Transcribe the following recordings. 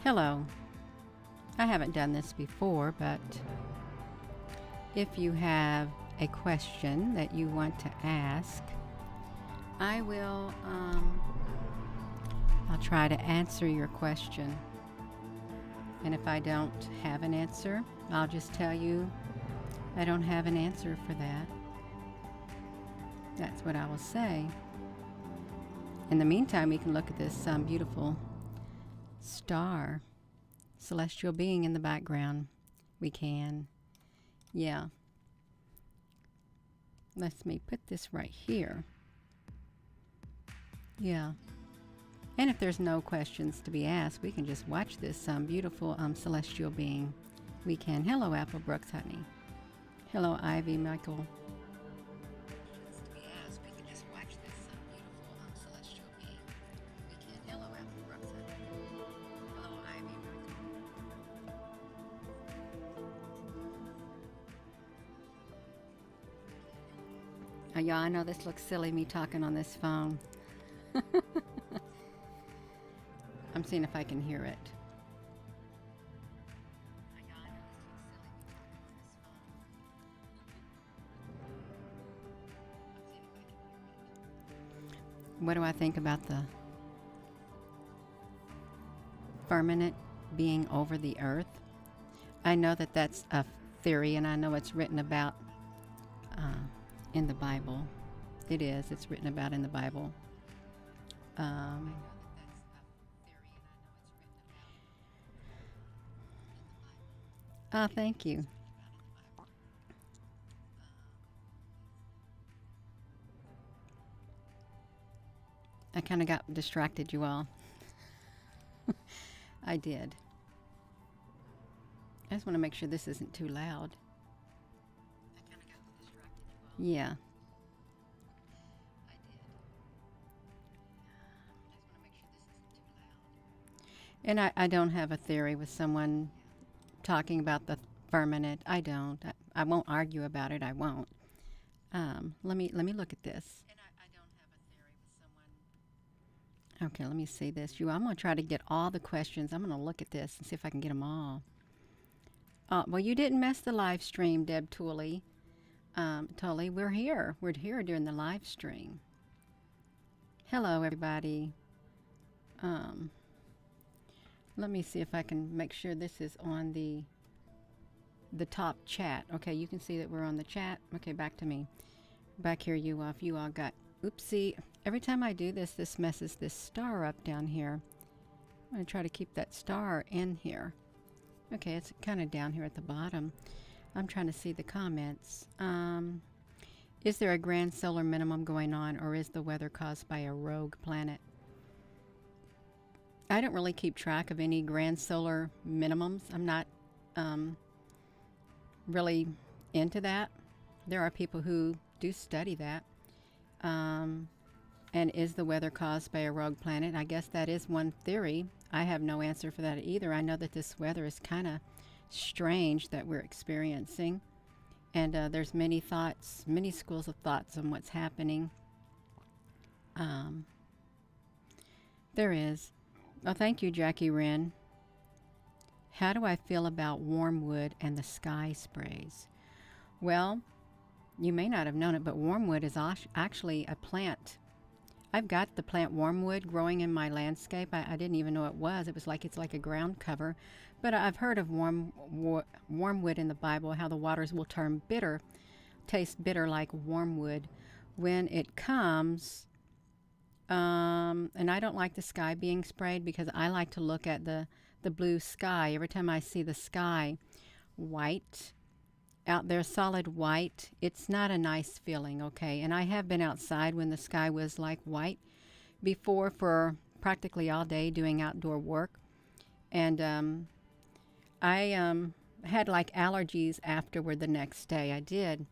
Hello. I haven't done this before, but if you have a question that you want to ask, I'll try to answer your question. And if I don't have an answer, I'll just tell you I don't have an answer for that. That's what I will say. In the meantime, we can look at this beautiful star, celestial being in the background. We can. Yeah. Let me put this right here. Yeah. And if there's no questions to be asked, we can just watch this beautiful celestial being. We can. Hello, Apple Brooks, honey. Hello, Ivy Michael. Yeah, I know this looks silly, me talking on this phone. I'm seeing if I can hear it. What do I think about the firmament being over the earth? I know that that's a theory, and I know it's written about in the Bible. It is. It's written about in the Bible. Oh, thank you. I kind of got distracted, you all. I did. I just want to make sure this isn't too loud. Yeah. And I don't have a theory with someone talking about the firmament. I don't. I won't argue about it. I won't. Let me look at this. Okay, let me see this. I'm going to try to get all the questions. I'm going to look at this and see if I can get them all. Well, you didn't miss the live stream, Deb Tooley. Tully, we're here. We're here during the live stream. Hello, everybody. Let me see if I can make sure this is on the top chat. Okay, you can see that we're on the chat. Okay, back to me. Back here, if you all got, oopsie. Every time I do this, this messes this star up down here. I'm going to try to keep that star in here. Okay, it's kind of down here at the bottom. I'm trying to see the comments. Is there a grand solar minimum going on, or is the weather caused by a rogue planet? I don't really keep track of any grand solar minimums. I'm not really into that. There are people who do study that. And is the weather caused by a rogue planet? I guess that is one theory. I have no answer for that either. I know that this weather is kind of strange that we're experiencing. And there's many thoughts, many schools of thoughts on what's happening. There is. Oh, thank you, Jackie Wren. How do I feel about wormwood and the sky sprays? Well, you may not have known it, but wormwood is actually a plant. I've got the plant wormwood growing in my landscape. I didn't even know it was. It's like a ground cover. But I've heard of wormwood in the Bible, how the waters will turn bitter, taste bitter like wormwood when it comes. And I don't like the sky being sprayed because I like to look at the blue sky. Every time I see the sky white, out there, solid white, it's not a nice feeling, okay? And I have been outside when the sky was like white before for practically all day doing outdoor work. And I had like allergies afterward the next day. I did.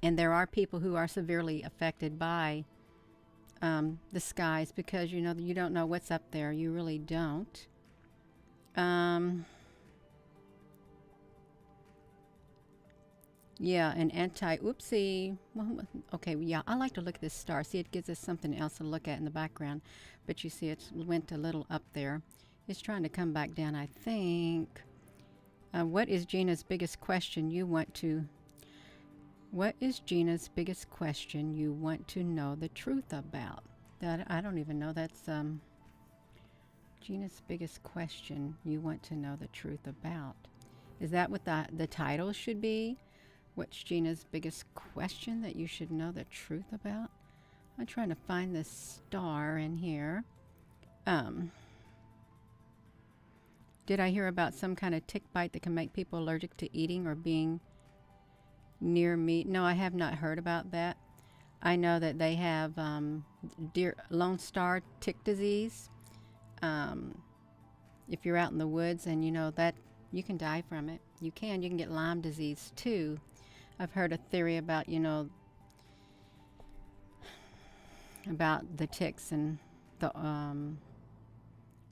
And there are people who are severely affected by the skies because, you don't know what's up there. You really don't. Yeah, an oopsie. Well, okay, yeah, I like to look at this star. See, it gives us something else to look at in the background. But you see, it went a little up there. It's trying to come back down, I think. What is Gina's biggest question you want to... What is Gina's biggest question you want to know the truth about? That I don't even know. That's Gina's biggest question you want to know the truth about. Is that what the title should be? What's Gina's biggest question that you should know the truth about? I'm trying to find this star in here. Did I hear about some kind of tick bite that can make people allergic to eating or being near meat? No, I have not heard about that. I know that they have Lone Star tick disease. If you're out in the woods and you know that, you can die from it. You can get Lyme disease too. I've heard a theory about, about the ticks and the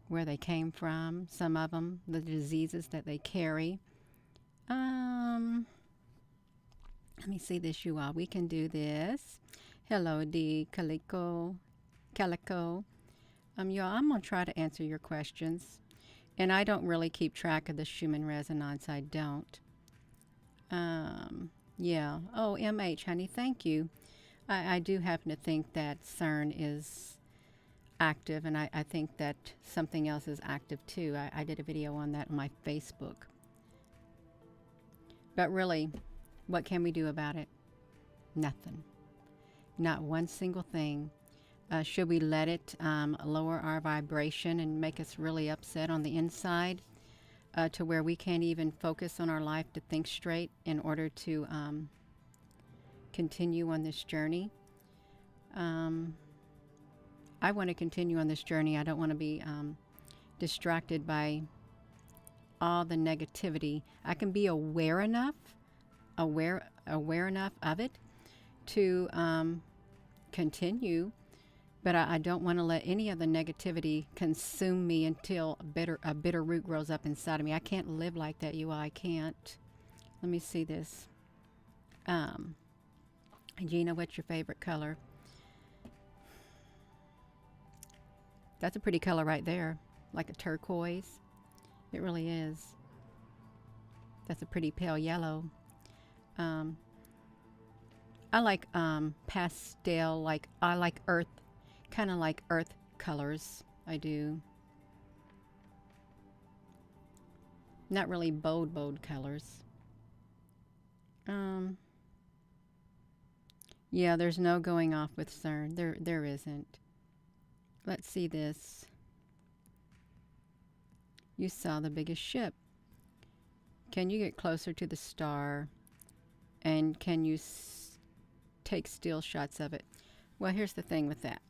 where they came from, some of them, the diseases that they carry. Let me see this, you all. We can do this. Hello, D. Calico. Y'all, I'm going to try to answer your questions. And I don't really keep track of the Schumann resonance. I don't. Yeah. Oh, MH, honey, thank you. I do happen to think that CERN is active, and I think that something else is active too. I did a video on that on my Facebook. But really, what can we do about it? Nothing. Not one single thing. Should we let it lower our vibration and make us really upset on the inside to where we can't even focus on our life to think straight in order to continue on this journey? I want to continue on this journey. I don't want to be distracted by all the negativity. I can be aware enough of it to continue, but I don't want to let any of the negativity consume me until a bitter root grows up inside of me. I can't live like that, you all. I can't. Let me see this. Gina, what's your favorite color? That's a pretty color right there, like a turquoise. It really is. That's a pretty pale yellow. I like pastel, I like earth, kind of like earth colors. I do. Not really bold colors. Yeah, there's no going off with CERN. There isn't. Let's see this. You saw the biggest ship. Can you get closer to the star? And can you take still shots of it? Well, here's the thing with that.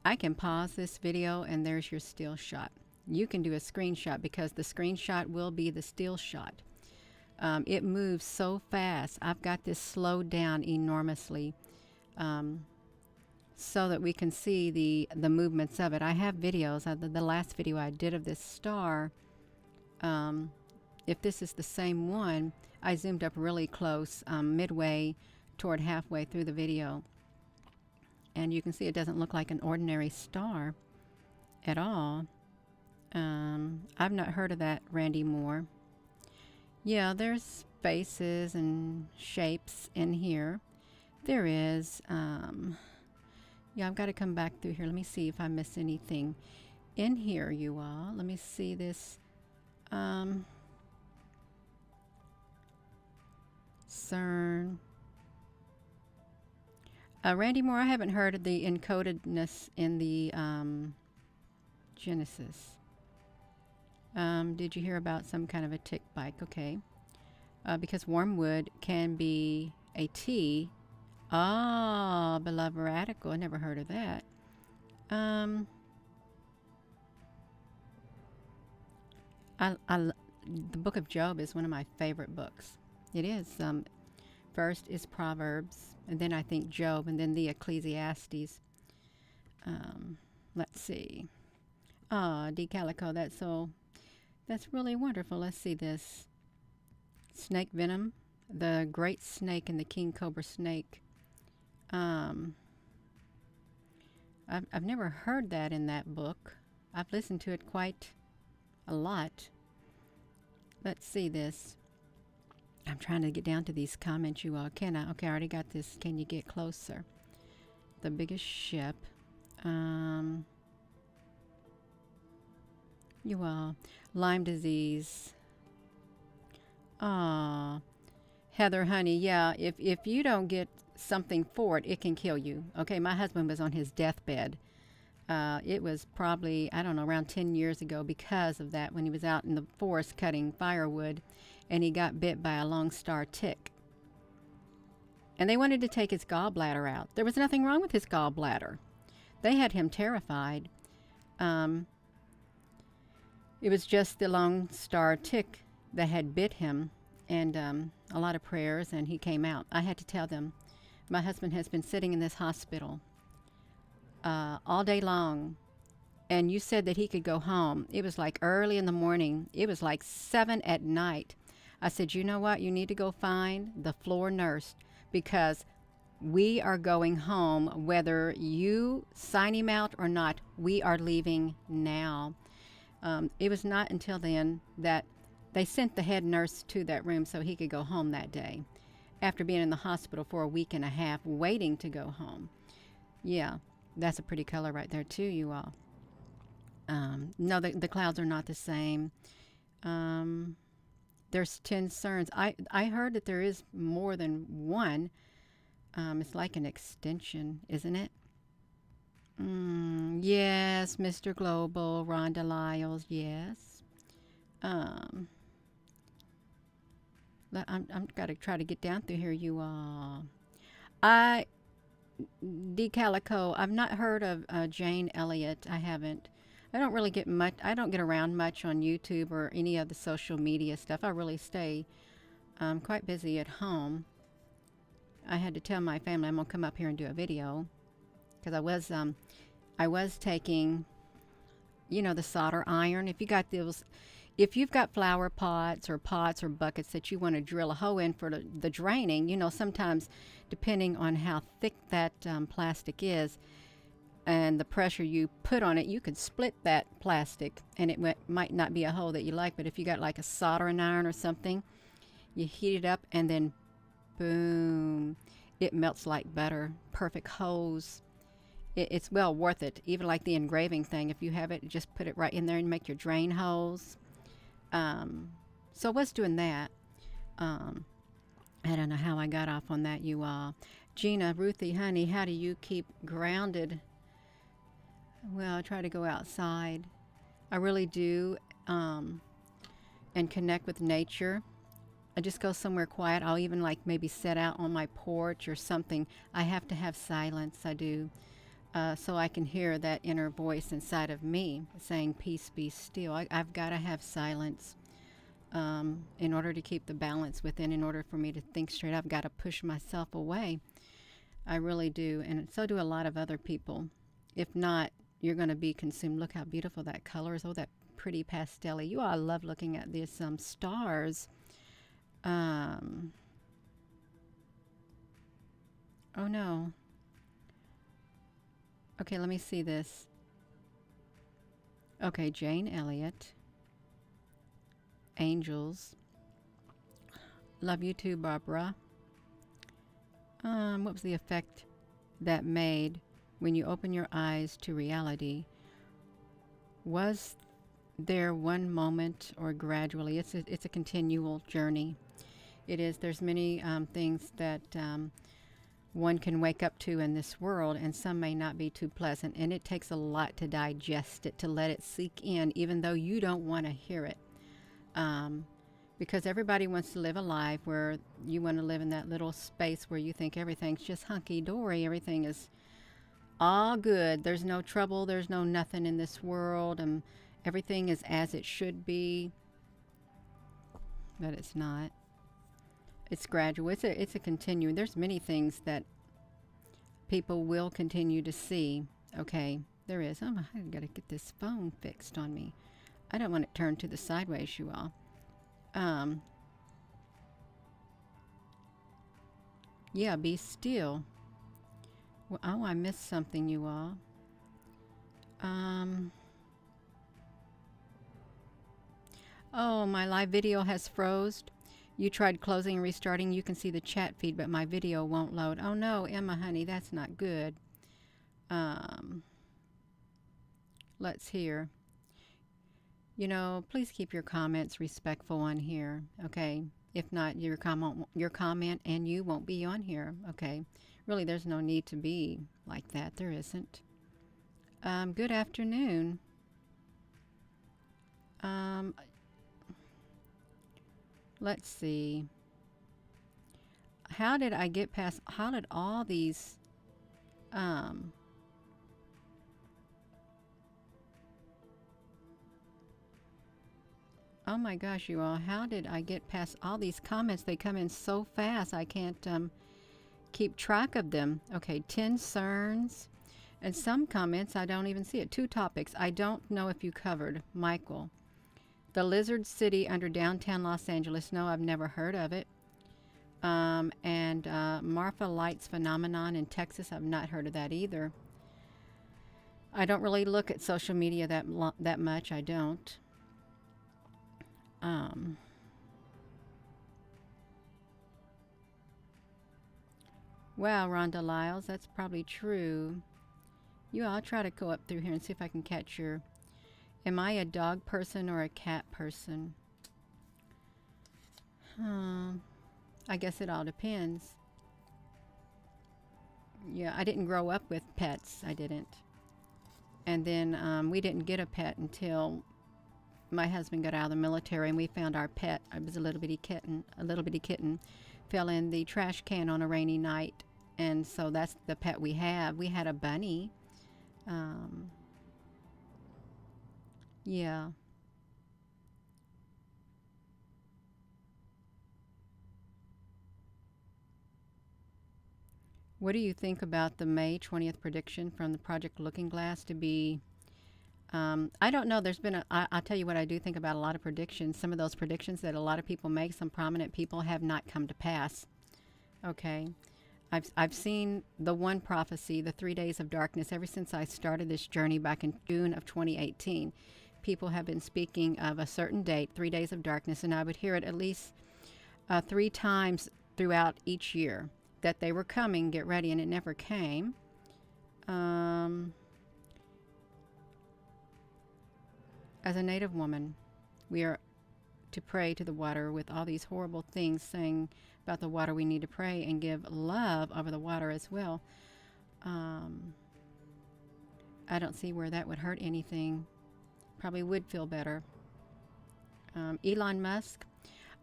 I can pause this video and there's your still shot. You can do a screenshot because the screenshot will be the still shot. It moves so fast. I've got this slowed down enormously. So that we can see the movements of it. I have videos. The last video I did of this star, if this is the same one, I zoomed up really close, midway toward halfway through the video. And you can see it doesn't look like an ordinary star at all. I've not heard of that, Randy Moore. Yeah, there's faces and shapes in here. There is... yeah, I've got to come back through here. Let me see if I miss anything in here, you all. Let me see this. CERN. Randy Moore, I haven't heard of the encodedness in the Genesis. Did you hear about some kind of a tick bite? Okay. Because wormwood can be a tea. Ah, beloved radical. I never heard of that. The book of Job is one of my favorite books. It is. First is Proverbs, and then I think Job, and then the Ecclesiastes. Let's see. Ah, D. Calico, that's really wonderful. Let's see this. Snake venom, the great snake and the king cobra snake. I've never heard that in that book. I've listened to it quite a lot. Let's see this. I'm trying to get down to these comments, you all. Can I? Okay, I already got this. Can you get closer? The biggest ship. You all. Lyme disease. Ah, Heather, honey, yeah, if you don't get something for it, it can kill you. Okay, my husband was on his deathbed. It was probably, I don't know, around 10 years ago because of that when he was out in the forest cutting firewood and he got bit by a long star tick. And they wanted to take his gallbladder out. There was nothing wrong with his gallbladder. They had him terrified. It was just the long star tick that had bit him, and a lot of prayers, and he came out. I had to tell them, my husband has been sitting in this hospital all day long, and you said that he could go home. It was like early in the morning. It was like 7 at night. I said, you know what? You need to go find the floor nurse because we are going home. Whether you sign him out or not, we are leaving now. It was not until then that they sent the head nurse to that room so he could go home that day after being in the hospital for a week and a half waiting to go home. Yeah, that's a pretty color right there too, you all. No, the clouds are not the same. There's 10 cerns. I heard that there is more than one. It's like an extension, isn't it? Yes, Mr. Global, Rhonda Lyles, yes. I'm got to try to get down through here, you all. Decalico, I've not heard of Jane Elliott. I haven't. I don't really get much. I don't get around much on YouTube or any of the social media stuff. I really stay quite busy at home. I had to tell my family I'm gonna come up here and do a video because I was taking, you know, the solder iron. If you've got flower pots or buckets that you want to drill a hole in for the draining, you know, sometimes depending on how thick that plastic is and the pressure you put on it, you could split that plastic and it might not be a hole that you like, but if you got like a soldering iron or something, you heat it up and then boom, it melts like butter. Perfect holes. It's well worth it. Even like the engraving thing, if you have it, just put it right in there and make your drain holes. So I was doing that. I don't know how I got off on that, you all. Gina, Ruthie, honey, how do you keep grounded? Well, I try to go outside. I really do. And connect with nature. I just go somewhere quiet. I'll even like maybe sit out on my porch or something. I have to have silence. I do. So I can hear that inner voice inside of me saying, peace, be still. I've got to have silence in order to keep the balance within. In order for me to think straight, I've got to push myself away. I really do. And so do a lot of other people. If not, you're going to be consumed. Look how beautiful that color is. Oh, that pretty pastel-y. You all love looking at these stars. Oh, no. Okay, let me see this. Okay, Jane Elliott. Angels. Love you too, Barbara. What was the effect that made when you open your eyes to reality? Was there one moment or gradually? It's a continual journey. It is. There's many things that one can wake up to in this world, and some may not be too pleasant, and it takes a lot to digest it, to let it sink in, even though you don't want to hear it. Because everybody wants to live a life where you want to live in that little space where you think everything's just hunky-dory, everything is all good, there's no trouble, there's no nothing in this world, and everything is as it should be. But it's not. It's gradual. It's a continuing. There's many things that people will continue to see. Okay, there is. Oh, I got to get this phone fixed on me. I don't want it turned to the sideways, you all. Yeah, be still. Well, oh, I missed something, you all. Oh, my live video has froze. You tried closing and restarting. You can see the chat feed, but my video won't load. Oh no, Emma, honey, that's not good. Let's hear. You know, please keep your comments respectful on here, okay? If not, your comment and you won't be on here, okay? Really, there's no need to be like that. There isn't. Good afternoon. Let's see. How did I get past, how did all these, oh my gosh, you all, how did I get past all these comments? They come in so fast, I can't keep track of them. Okay, 10 cerns. And some comments, I don't even see it. 2 topics. I don't know if you covered. Michael. The Lizard City under downtown Los Angeles. No, I've never heard of it. And Marfa Lights phenomenon in Texas. I've not heard of that either. I don't really look at social media that much. I don't. Wow, Rhonda Lyles, that's probably true. I'll try to go up through here and see if I can catch your... Am I a dog person or a cat person? I guess it all depends. Yeah, I didn't grow up with pets. I didn't. And then we didn't get a pet until my husband got out of the military, and we found our pet. It was a little bitty kitten. A little bitty kitten fell in the trash can on a rainy night, and so that's the pet we have. We had a bunny. Yeah. What do you think about the May 20th prediction from the Project Looking Glass to be... I don't know. There's been I'll tell you what I do think about a lot of predictions. Some of those predictions that a lot of people make, some prominent people, have not come to pass. Okay. I've seen the one prophecy, the 3 days of darkness, ever since I started this journey back in June of 2018. People have been speaking of a certain date, 3 days of darkness, and I would hear it at least 3 times throughout each year that they were coming, get ready, and it never came. As a Native woman, we are to pray to the water with all these horrible things saying about the water. We need to pray and give love over the water as well. I don't see where that would hurt anything. Probably would feel better. Elon Musk,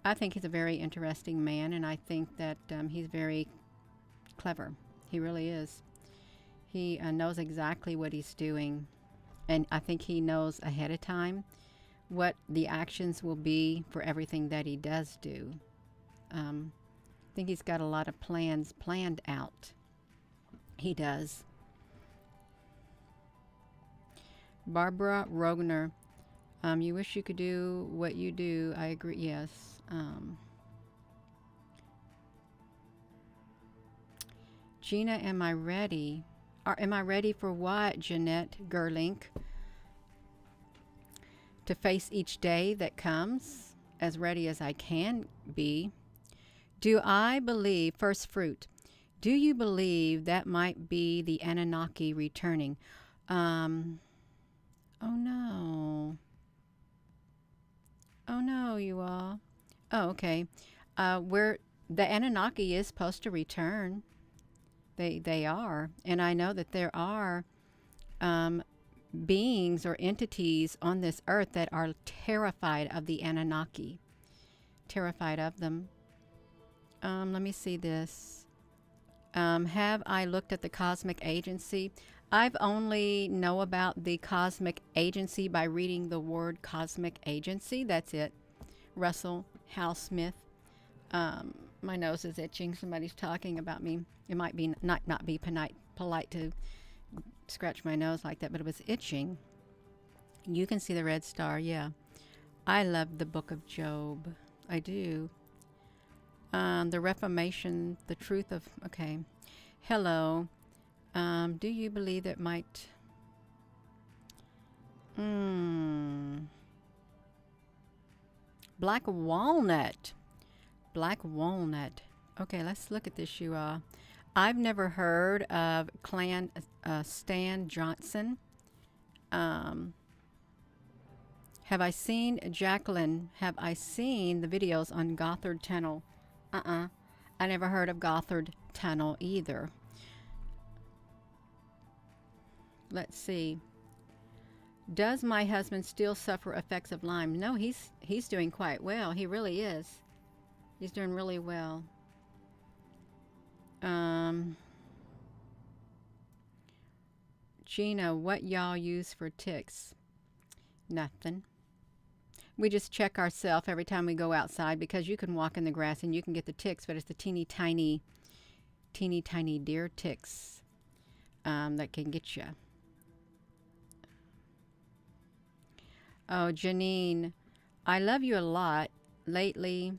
I think he's a very interesting man, and I think that he's very clever. He really is. He knows exactly what he's doing, and I think he knows ahead of time what the actions will be for everything that he does do. I think he's got a lot of plans planned out. He does. Barbara Rogner, you wish you could do what you do. I agree. Yes. Gina, am I ready? Am I ready for what, Jeanette Gerlink? To face each day that comes, as ready as I can be. Do I believe, first fruit, do you believe that might be the Anunnaki returning? Oh no. Oh no, you all. Oh, okay. Where the Anunnaki is supposed to return. They are. And I know that there are beings or entities on this earth that are terrified of the Anunnaki. Terrified of them. Let me see this. Have I looked at the Cosmic Agency? I've only know about the Cosmic Agency by reading the word Cosmic Agency. That's it. Russell House Smith. My nose is itching. Somebody's talking about me. It might be not be polite to scratch my nose like that, but it was itching. You can see the red star. Yeah. I love the book of Job. I do. The Reformation, the truth of... Okay. Hello. Do you believe that might... Black walnut. Black walnut. Okay, let's look at this, you all. I've never heard of Stan Johnson. Have I seen, Jacqueline, have I seen the videos on Gothard Tunnel? I never heard of Gothard Tunnel either. Let's see. Does my husband still suffer effects of Lyme? No, he's doing quite well. He really is. He's doing really well. Gina, what y'all use for ticks? Nothing. We just check ourselves every time we go outside, because you can walk in the grass and you can get the ticks, but it's the teeny tiny deer ticks that can get you. Oh, Janine, I love you a lot. Lately,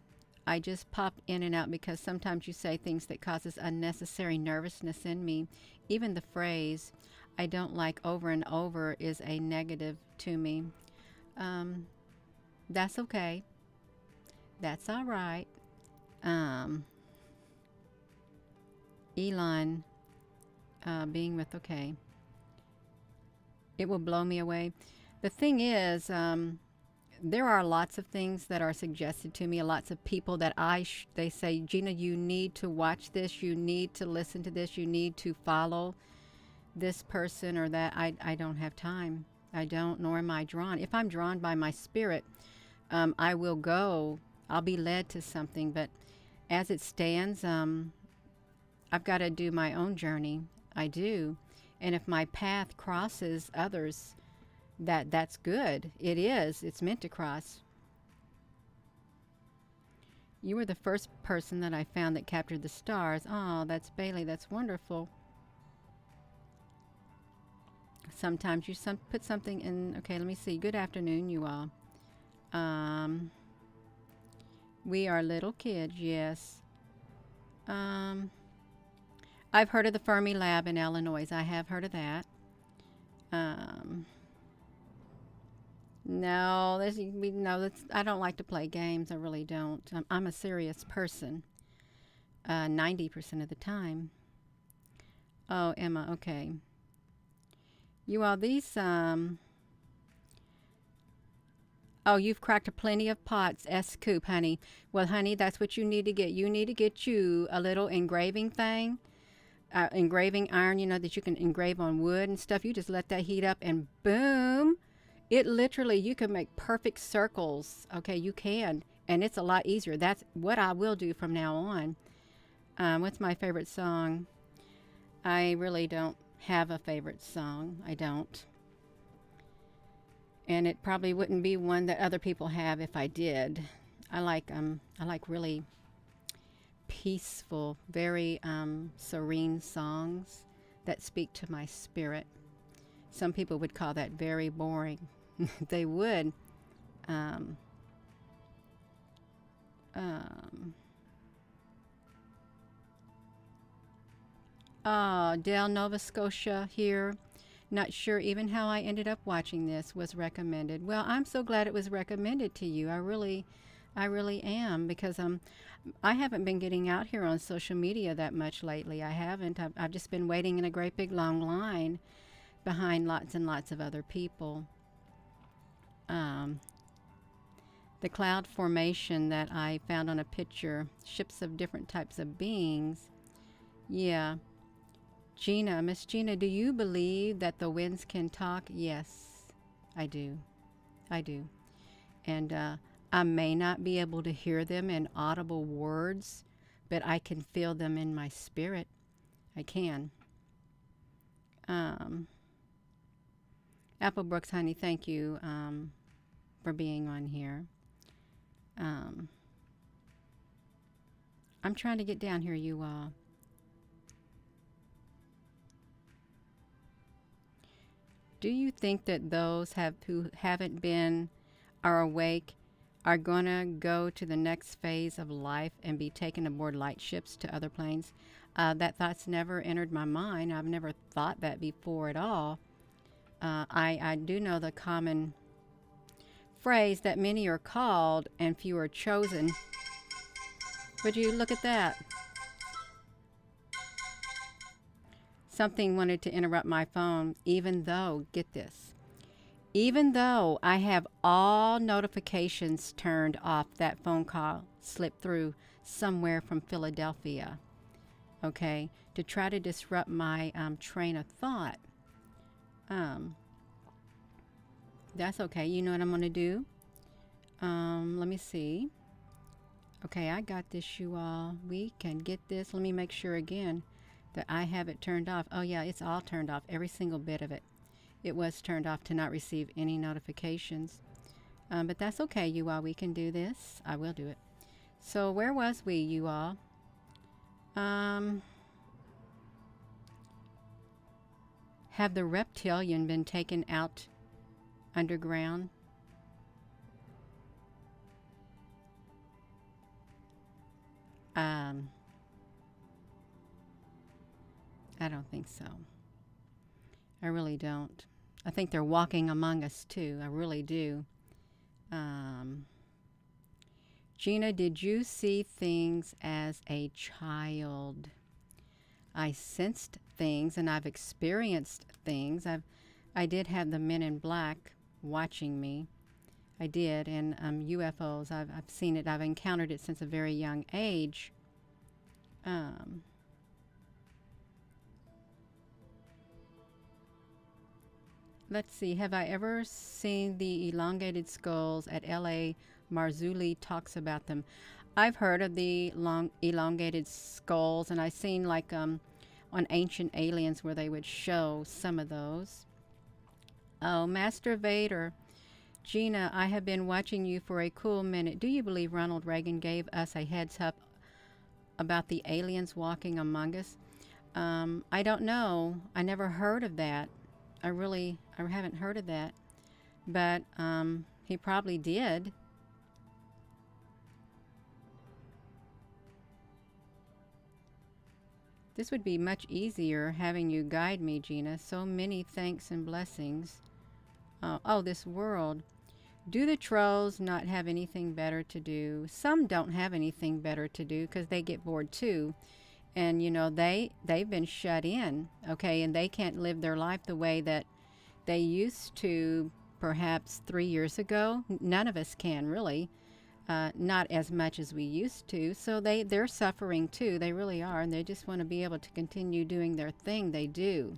I just pop in and out because sometimes you say things that causes unnecessary nervousness in me. Even the phrase, I don't like over and over, is a negative to me. That's okay. That's all right. Elon, being with, okay. It will blow me away. The thing is, there are lots of things that are suggested to me, lots of people that they say, Gina, you need to watch this, you need to listen to this, you need to follow this person or that. I don't have time. I don't, nor am I drawn. If I'm drawn by my spirit, I will go. I'll be led to something. But as it stands, I've got to do my own journey. I do. And if my path crosses others, that's good. It is. It's meant to cross. You were the first person that I found that captured the stars. Oh, that's Bailey. That's wonderful. Sometimes you put something in. Okay, let me see. Good afternoon, you all. We are little kids, yes. I've heard of the Fermi Lab in Illinois. I have heard of that. No, I don't like to play games. I really don't. I'm a serious person. 90% of the time. Oh, Emma, okay. You all, these, oh, you've cracked plenty of pots, S-Coop, honey. Well, honey, that's what you need to get. You need to get you a little engraving thing, engraving iron, you know, that you can engrave on wood and stuff. You just let that heat up and boom. It literally, you can make perfect circles. Okay, you can. And it's a lot easier. That's what I will do from now on. What's my favorite song? I really don't have a favorite song. I don't. And it probably wouldn't be one that other people have if I did. I like really peaceful, very serene songs that speak to my spirit. Some people would call that very boring. They would. Dale, Nova Scotia here. Not sure even how I ended up watching this. Was recommended. Well, I'm so glad it was recommended to you. I really am, because I haven't been getting out here on social media that much lately. I haven't. I've just been waiting in a great big long line behind lots and lots of other people. The cloud formation that I found on a picture, ships of different types of beings. Yeah. Gina, Miss Gina, do you believe that the winds can talk? Yes, I do. I do. And I may not be able to hear them in audible words, but I can feel them in my spirit. I can. Apple Brooks, honey, thank you for being on here. I'm trying to get down here, you all. Do you think that those who haven't been or awake are going to go to the next phase of life and be taken aboard light ships to other planes? That thought's never entered my mind. I've never thought that before at all. I do know the common phrase that many are called and few are chosen. Would you look at that? Something wanted to interrupt my phone, even though, get this, even though I have all notifications turned off, that phone call slipped through somewhere from Philadelphia, okay, to try to disrupt my train of thought. That's okay. You know what I'm going to do? Let me see. Okay, I got this, you all. We can get this. Let me make sure again that I have it turned off. Oh, yeah, it's all turned off. Every single bit of it. It was turned off to not receive any notifications. But that's okay, you all. We can do this. I will do it. So where was we, you all? Have the reptilian been taken out underground? I don't think so. I really don't. I think they're walking among us too. I really do. Gina, did you see things as a child? I sensed things and I've experienced things. I did have the men in black watching me. I did, and UFOs. I've seen it. I've encountered it since a very young age. Let's see. Have I ever seen the elongated skulls at L.A.? Marzulli talks about them. I've heard of the elongated skulls, and I've seen like on Ancient Aliens where they would show some of those. Oh, Master Vader. Gina, I have been watching you for a cool minute. Do you believe Ronald Reagan gave us a heads up about the aliens walking among us? I don't know. I never heard of that. I haven't heard of that. But he probably did. This would be much easier having you guide me, Gina. So many thanks and blessings. Oh, this world. Do the trolls not have anything better to do? Some don't have anything better to do because they get bored too. And, you know, they've been shut in, okay, and they can't live their life the way that they used to perhaps 3 years ago. None of us can, really. Not as much as we used to. So they're suffering too. They really are. And they just want to be able to continue doing their thing. They do.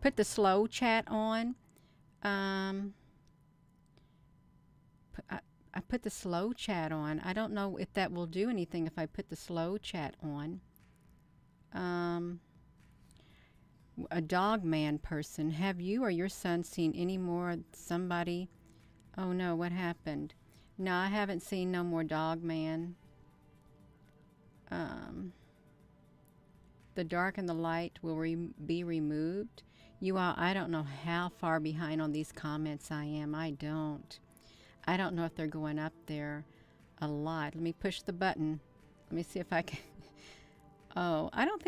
Put the slow chat on. I put the slow chat on. I don't know if that will do anything if I put the slow chat on. A dog man person. Have you or your son seen any more somebody? Oh no, what happened? No, I haven't seen no more dog man. The dark and the light will be removed. You all, I don't know how far behind on these comments I am. I don't know if they're going up there a lot. Let me push the button. Let me see if I can. Oh, I didn't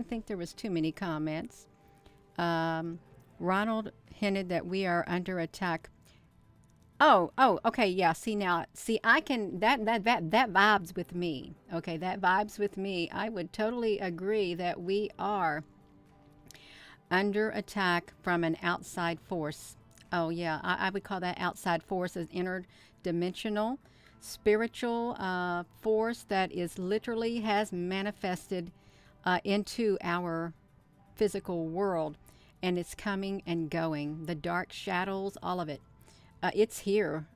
think there was too many comments. Ronald hinted that we are under attack. Oh, okay, yeah. I can that vibes with me. Okay, that vibes with me. I would totally agree that we are under attack from an outside force. Oh yeah, I would call that outside force as interdimensional, spiritual force that is literally has manifested into our physical world, and it's coming and going. The dark shadows, all of it. It's here.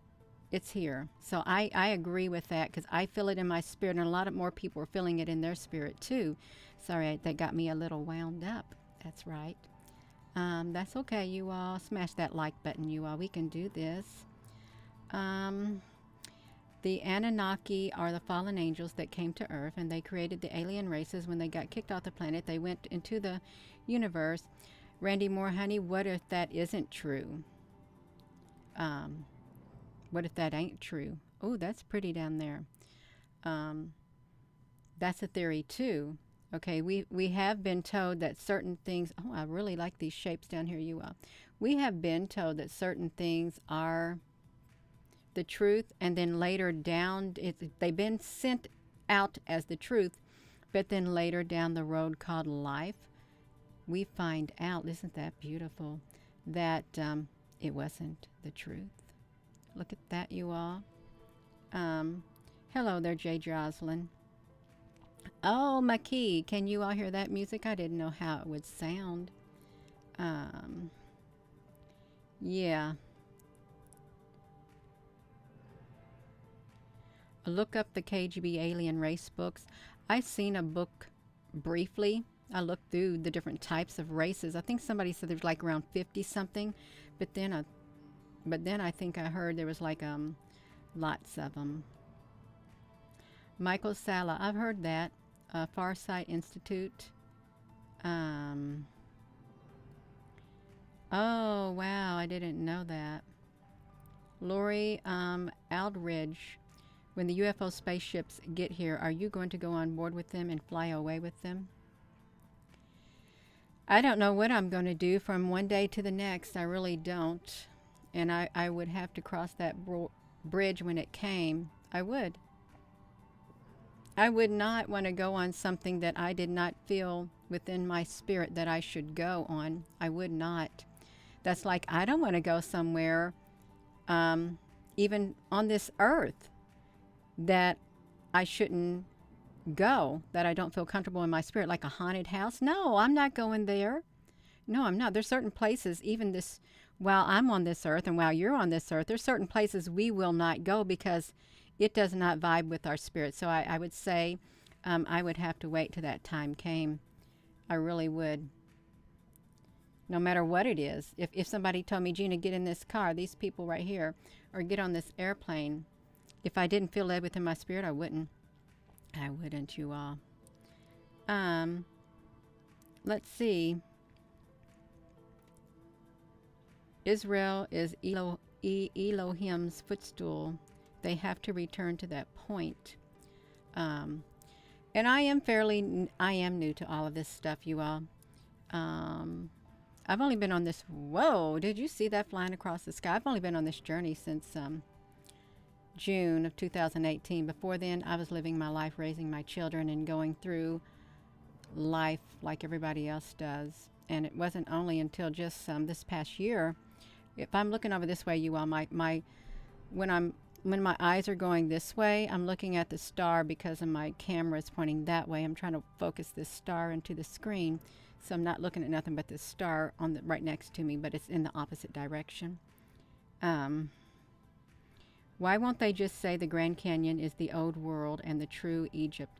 It's here. So I agree with that because I feel it in my spirit, and a lot of more people are feeling it in their spirit too. Sorry, that got me a little wound up. That's right. That's okay, you all. Smash that like button, you all. We can do this. The Anunnaki are the fallen angels that came to Earth, and they created the alien races. When they got kicked off the planet, they went into the universe. Randy Moore, honey, what if that isn't true? What if that ain't true? Oh, that's pretty down there. That's a theory too. Okay, we have been told that certain things, oh, I really like these shapes down here, you all. We have been told that certain things are the truth, and then later down, they've been sent out as the truth, but then later down the road called life, we find out, isn't that beautiful, that it wasn't the truth. Look at that, you all. Um, Hello there, Jay Jocelyn. Oh, Maki, can you all hear that music? I didn't know how it would sound. Um, yeah. Look up the KGB alien race books. I've seen a book briefly. I looked through the different types of races. I think somebody said there's like around 50 something, but then I think I heard there was like lots of them. Michael Sala, I've heard that. Farsight Institute. Um, oh wow, I didn't know that. Lori Aldridge, when the UFO spaceships get here, are you going to go on board with them and fly away with them? I don't know what I'm going to do from one day to the next. I really don't. And I would have to cross that bridge when it came. I would. I would not want to go on something that I did not feel within my spirit that I should go on. I would not. That's like I don't want to go somewhere, even on this earth, that I shouldn't go, that I don't feel comfortable in my spirit, like a haunted house. No, I'm not going there. No, I'm not. There's certain places, even this, while I'm on this earth and while you're on this earth, there's certain places we will not go because it does not vibe with our spirit. So I would say I would have to wait till that time came. I really would. No matter what it is. If somebody told me, Gina, get in this car, these people right here, or get on this airplane, if I didn't feel led within my spirit, I wouldn't. I wouldn't, you all. Let's see. Israel is Elohim's footstool. They have to return to that point. And I am new to all of this stuff, you all. I've only been on this, whoa, did you see that flying across the sky? I've only been on this journey since June of 2018. Before then, I was living my life, raising my children, and going through life like everybody else does. And it wasn't only until just this past year. If I'm looking over this way, you all, when my eyes are going this way, I'm looking at the star because of my camera is pointing that way. I'm trying to focus this star into the screen, so I'm not looking at nothing but this star on the right next to me, but it's in the opposite direction. Why won't they just say the Grand Canyon is the old world and the true Egypt?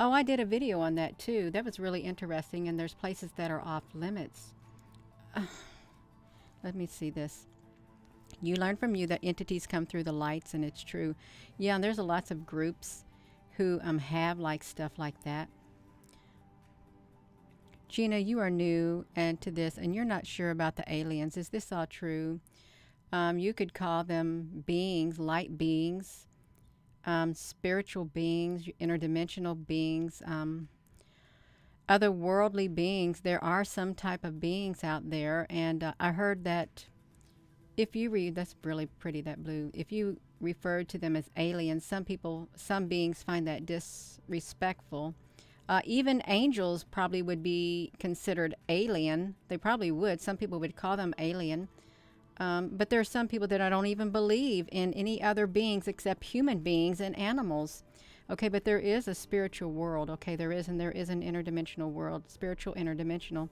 Oh, I did a video on that too. That was really interesting, and there's places that are off limits. Let me see this. You learn from you that entities come through the lights, and it's true. Yeah, and there's lots of groups who have like stuff like that. Gina, you are new and to this, and you're not sure about the aliens. Is this all true? You could call them beings, light beings, spiritual beings, interdimensional beings, otherworldly beings. There are some type of beings out there, and I heard that if you read, that's really pretty, that blue. If you refer to them as aliens, some beings find that disrespectful. Even angels probably would be considered alien. They probably would. Some people would call them alien. But there are some people that I don't even believe in any other beings except human beings and animals. Okay, but there is a spiritual world. Okay, there is an interdimensional world, spiritual interdimensional.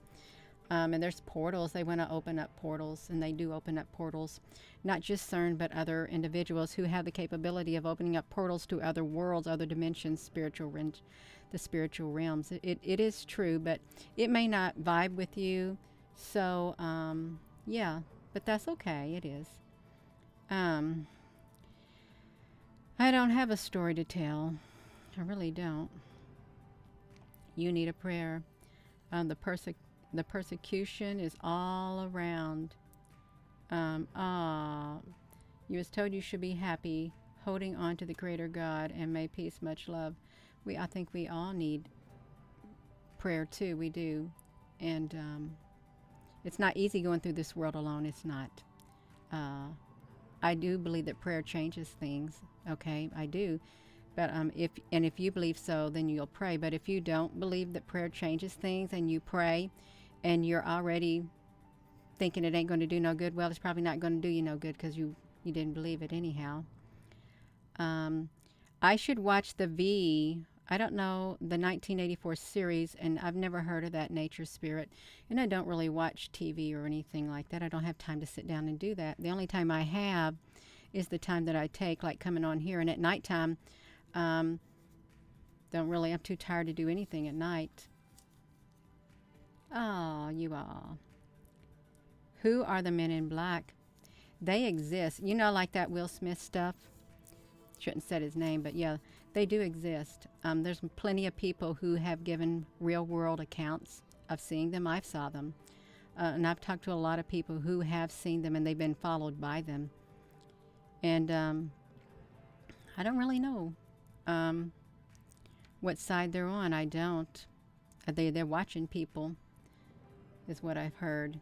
And there's portals. They want to open up portals, and they do open up portals. Not just CERN, but other individuals who have the capability of opening up portals to other worlds, other dimensions, the spiritual realms. It is true, but it may not vibe with you. So, yeah, but that's okay. It is. I don't have a story to tell. I really don't. You need a prayer. The persecution is all around. You was told you should be happy, holding on to the Creator God, and may peace, much love. I think we all need prayer too. We do. And it's not easy going through this world alone. It's not. I do believe that prayer changes things. Okay, I do. But if you believe so, then you'll pray. But if you don't believe that prayer changes things and you pray and you're already thinking it ain't going to do no good, well, it's probably not going to do you no good because you didn't believe it anyhow. I should watch I don't know, the 1984 series, and I've never heard of that Nature Spirit. And I don't really watch TV or anything like that. I don't have time to sit down and do that. The only time I have is the time that I take, like coming on here. And at nighttime, I'm too tired to do anything at night. Oh, you all. Who are the men in black? They exist. You know, like that Will Smith stuff? Shouldn't said his name, but yeah, they do exist. There's plenty of people who have given real world accounts of seeing them. I've saw them. And I've talked to a lot of people who have seen them and they've been followed by them. And I don't really know what side they're on. I don't. They're watching people, is what I've heard.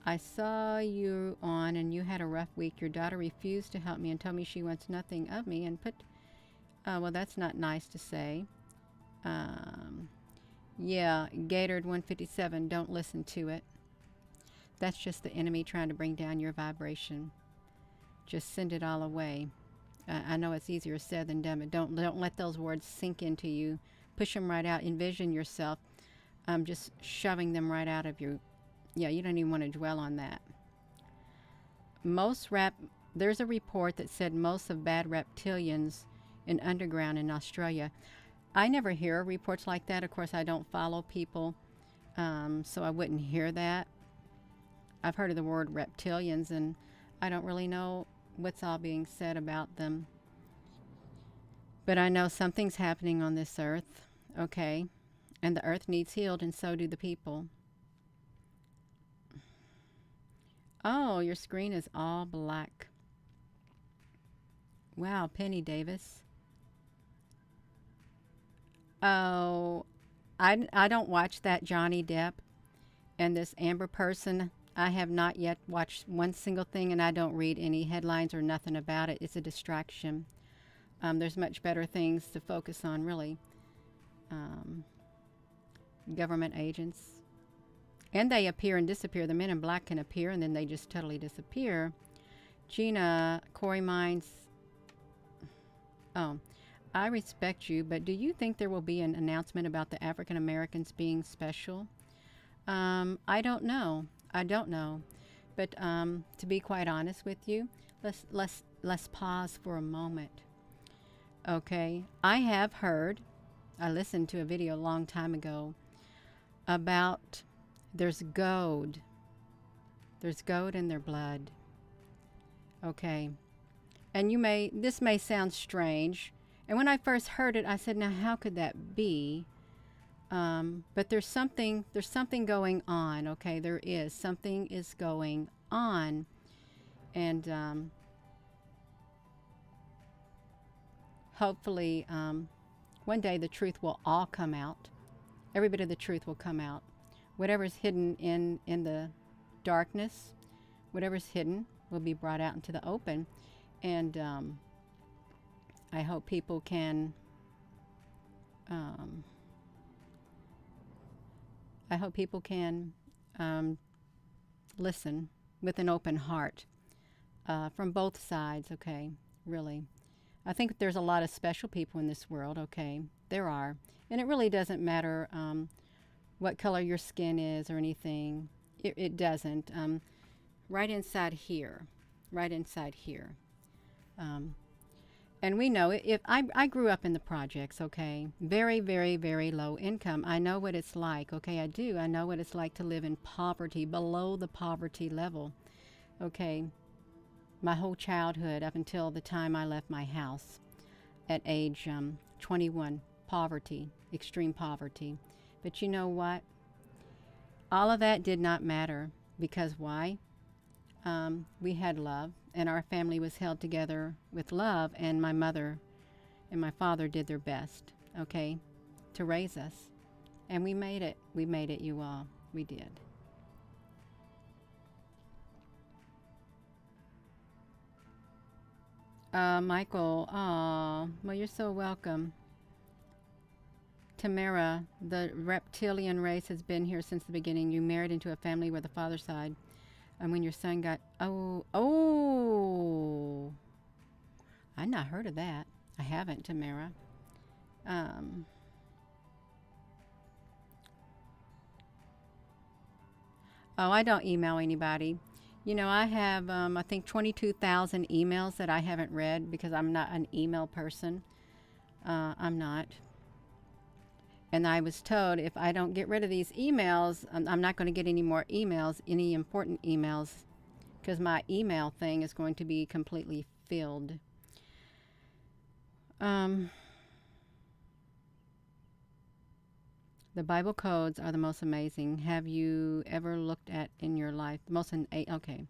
I saw you on and you had a rough week. Your daughter refused to help me and told me she wants nothing of me and put, well, that's not nice to say. Yeah, Gatorade 157, don't listen to it. That's just the enemy trying to bring down your vibration. Just send it all away. I know it's easier said than done, but don't let those words sink into you. Push them right out. Envision yourself just shoving them right out of you. Yeah, you don't even want to dwell on that. There's a report that said most of bad reptilians in underground in Australia. I never hear reports like that. Of course, I don't follow people, so I wouldn't hear that. I've heard of the word reptilians, and I don't really know what's all being said about them. But I know something's happening on this earth, okay? And the earth needs healed, and so do the people. Oh, your screen is all black. Wow, Penny Davis. Oh, I don't watch that Johnny Depp and this Amber person. I have not yet watched one single thing, and I don't read any headlines or nothing about it. It's a distraction. There's much better things to focus on, really. Government agents. And they appear and disappear. The men in black can appear, and then they just totally disappear. Gina, Corey Mines. Oh, I respect you, but do you think there will be an announcement about the African Americans being special? I don't know. But to be quite honest with you, let's pause for a moment. Okay, I listened to a video a long time ago about there's gold in their blood. Okay, and this may sound strange, and when I first heard it, I said, now how could that be? But there's something going on. Okay, something is going on, and hopefully one day the truth will all come out. Every bit of the truth will come out. Whatever's hidden in the darkness, whatever's hidden will be brought out into the open, and I hope people can. Listen with an open heart from both sides, okay, really. I think there's a lot of special people in this world, okay, there are. And it really doesn't matter what color your skin is or anything. It doesn't. Right inside here. And we know, if I grew up in the projects, okay, very, very, very low income. I know what it's like, okay, I do. I know what it's like to live in poverty, below the poverty level, okay, my whole childhood up until the time I left my house at age 21, poverty, extreme poverty. But you know what? All of that did not matter, because why? We had love, and our family was held together with love, and my mother and my father did their best. okay, to raise us. And we made it. We made it, you all. We did. Michael, well, you're so welcome. Tamara, the reptilian race has been here since the beginning. You married into a family where the father's side, and when your son got, I've not heard of that. I haven't, Tamara. Um, I don't email anybody. You know, I have, I think, 22,000 emails that I haven't read because I'm not an email person. I'm not. And I was told if I don't get rid of these emails, I'm not going to get any more emails, any important emails, because my email thing is going to be completely filled. The Bible codes are the most amazing. Have you ever looked at in your life? Okay.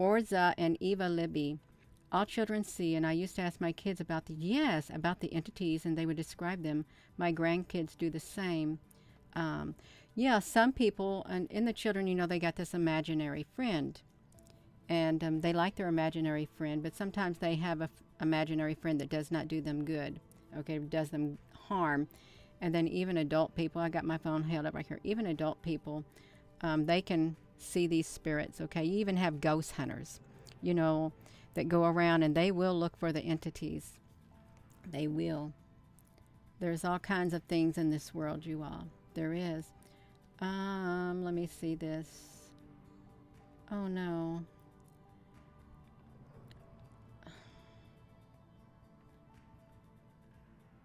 Orza and Eva Libby. All children see, and I used to ask my kids about the entities, and they would describe them. My grandkids do the same. Yeah, some people, and in the children, you know, they got this imaginary friend, and they like their imaginary friend, but sometimes they have a imaginary friend that does not do them good, okay, does them harm. And then even adult people, I got my phone held up right here, even adult people, they can see these spirits, okay? You even have ghost hunters, you know, that go around and they will look for the entities. They will. There's all kinds of things in this world, you all. There is. Let me see this. Oh no.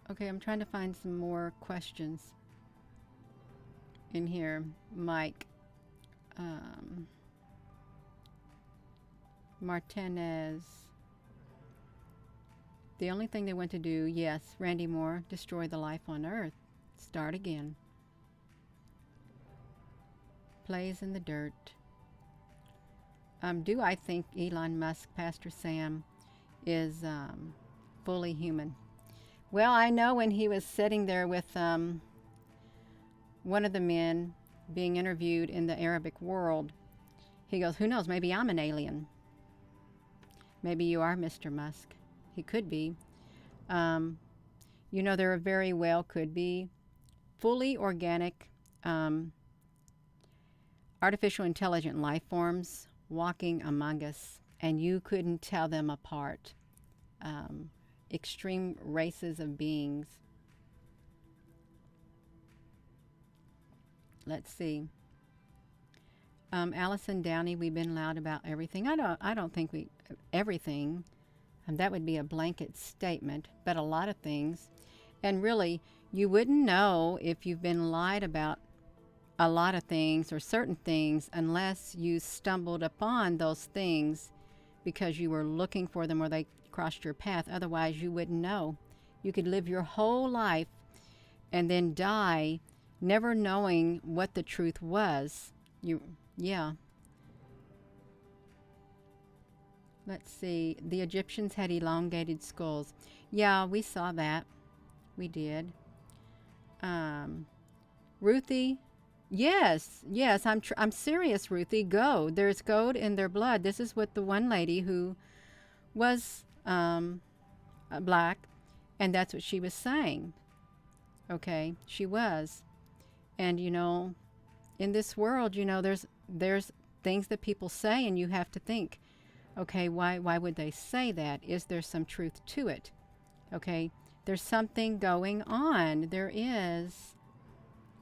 Okay, I'm trying to find some more questions in here. Mike. Martinez. The only thing they want to do, yes, Randy Moore, destroy the life on Earth. Start again. Plays in the dirt. Do I think Elon Musk, Pastor Sam, is fully human? Well, I know when he was sitting there with one of the men being interviewed in the Arabic world, he goes, who knows, maybe I'm an alien. Maybe you are Mr. Musk. He could be. You know, there very well could be fully organic, artificial intelligent life forms walking among us, and you couldn't tell them apart. Extreme races of beings. Let's see. Allison Downey, we've been loud about everything. I don't think everything. That would be a blanket statement, but a lot of things. And really, you wouldn't know if you've been lied about a lot of things or certain things unless you stumbled upon those things because you were looking for them or they crossed your path. Otherwise, you wouldn't know. You could live your whole life and then die never knowing what the truth was. Yeah. Let's see. The Egyptians had elongated skulls. Yeah, we saw that. We did. Ruthie. Yes. I'm serious, Ruthie. Go. There's gold in their blood. This is what the one lady who was black, and that's what she was saying. Okay, she was. And you know, in this world, you know, there's things that people say, and you have to think, okay, why would they say that? Is there some truth to it? Okay, there's something going on. There is.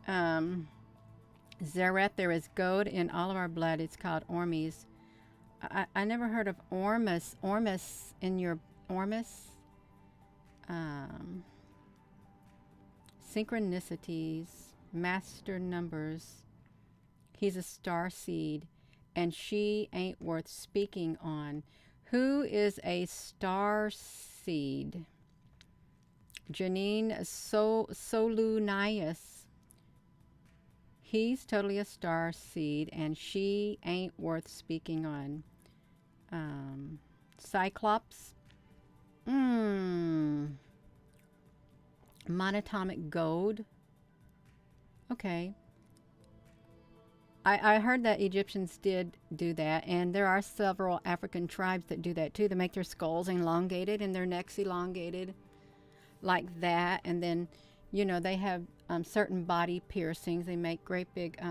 Zereth, there is gold in all of our blood. It's called Ormes. I never heard of Ormus. Ormus in your Ormus. Synchronicities, master numbers. He's a star seed, and she ain't worth speaking on. Who is a star seed? Janine Solunias. He's totally a star seed, and she ain't worth speaking on. Cyclops. Monatomic gold. Okay. I heard that Egyptians did do that, and there are several African tribes that do that too. They make their skulls elongated and their necks elongated like that, and then, they have certain body piercings. They make great big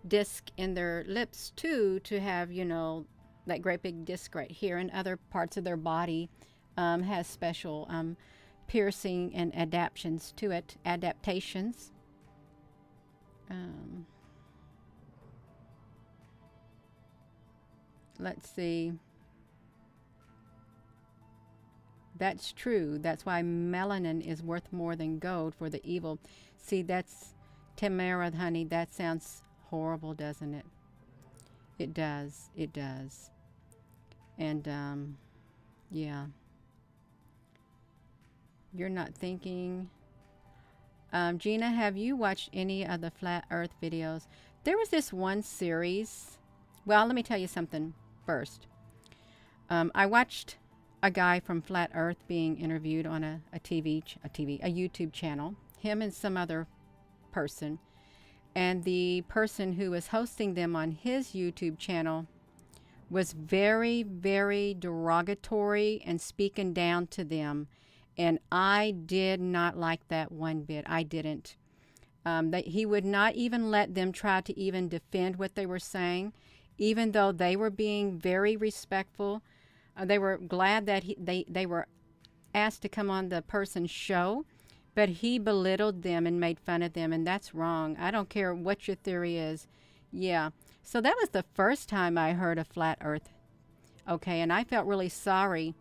disc in their lips too, to have, that great big disc right here, and other parts of their body has special piercing and adaptations to it. Adaptations. Let's see. That's true. That's why melanin is worth more than gold for the evil. See, that's Tamara, honey. That sounds horrible, doesn't it? It does. It does. And, yeah. You're not thinking. Gina, have you watched any of the Flat Earth videos? There was this one series. Well, let me tell you something first. I watched a guy from Flat Earth being interviewed on a YouTube channel. Him and some other person. And the person who was hosting them on his YouTube channel was very, very derogatory and speaking down to them. And I did not like that one bit. I didn't. That he would not even let them try to even defend what they were saying, even though they were being very respectful. They were glad that they were asked to come on the person's show, but he belittled them and made fun of them, and that's wrong. I don't care what your theory is. Yeah. So that was the first time I heard of Flat Earth. Okay, and I felt really sorry